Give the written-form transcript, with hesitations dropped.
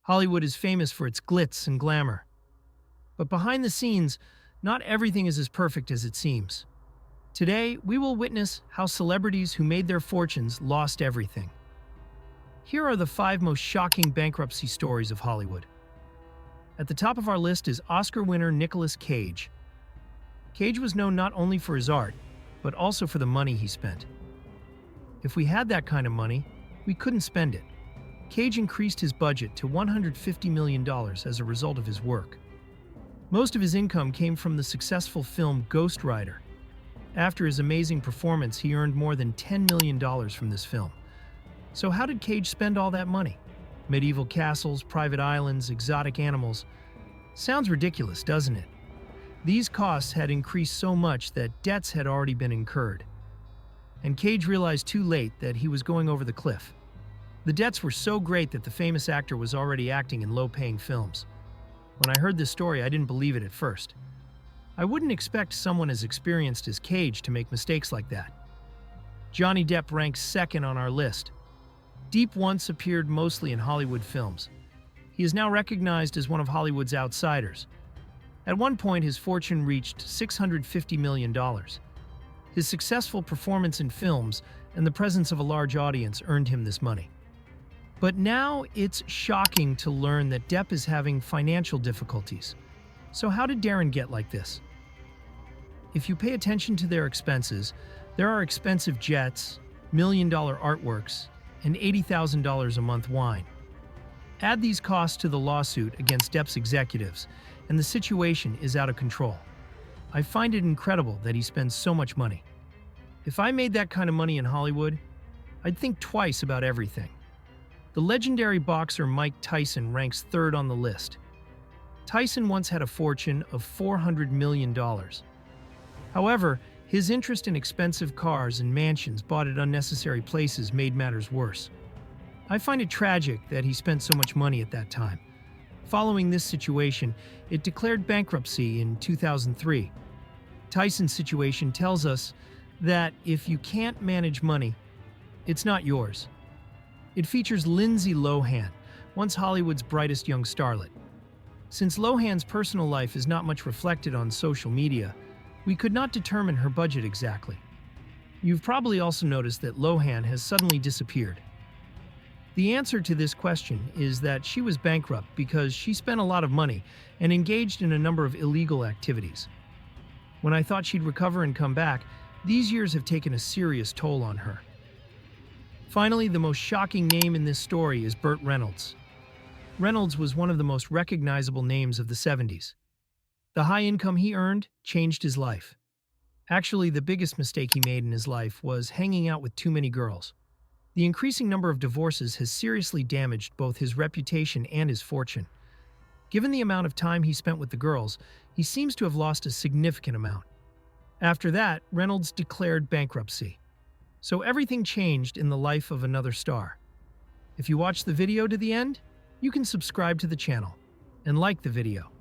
Hollywood is famous for its glitz and glamour. But behind the scenes, not everything is as perfect as it seems. Today, we will witness how celebrities who made their fortunes lost everything. Here are the 5 most shocking bankruptcy stories of Hollywood. At the top of our list is Oscar winner Nicolas Cage. Cage was known not only for his art, but also for the money he spent. If we had that kind of money, we couldn't spend it. Cage increased his budget to $150 million as a result of his work. Most of his income came from the successful film Ghost Rider. After his amazing performance, he earned more than $10 million from this film. So how did Cage spend all that money? Medieval castles, private islands, exotic animals. Sounds ridiculous, doesn't it? These costs had increased so much that debts had already been incurred. And Cage realized too late that he was going over the cliff. The debts were so great that the famous actor was already acting in low-paying films. When I heard this story, I didn't believe it at first. I wouldn't expect someone as experienced as Cage to make mistakes like that. Johnny Depp ranks second on our list. Depp once appeared mostly in Hollywood films. He is now recognized as one of Hollywood's outsiders. At one point, his fortune reached $650 million. His successful performance in films and the presence of a large audience earned him this money. But now it's shocking to learn that Depp is having financial difficulties. So how did Darren get like this? If you pay attention to their expenses, there are expensive jets, million-dollar artworks, and $80,000 a month wine. Add these costs to the lawsuit against Depp's executives, and the situation is out of control. I find it incredible that he spends so much money. If I made that kind of money in Hollywood, I'd think twice about everything. The legendary boxer Mike Tyson ranks third on the list. Tyson once had a fortune of $400 million. However, his interest in expensive cars and mansions bought at unnecessary places made matters worse. I find it tragic that he spent so much money at that time. Following this situation, it declared bankruptcy in 2003. Tyson's situation tells us that if you can't manage money, it's not yours. It features Lindsay Lohan, once Hollywood's brightest young starlet. Since Lohan's personal life is not much reflected on social media, we could not determine her budget exactly. You've probably also noticed that Lohan has suddenly disappeared. The answer to this question is that she was bankrupt because she spent a lot of money and engaged in a number of illegal activities. When I thought she'd recover and come back, these years have taken a serious toll on her. Finally, the most shocking name in this story is Burt Reynolds. Reynolds was one of the most recognizable names of the 70s. The high income he earned changed his life. Actually, the biggest mistake he made in his life was hanging out with too many girls. The increasing number of divorces has seriously damaged both his reputation and his fortune. Given the amount of time he spent with the girls, he seems to have lost a significant amount. After that, Reynolds declared bankruptcy. So everything changed in the life of another star. If you watched the video to the end, you can subscribe to the channel and like the video.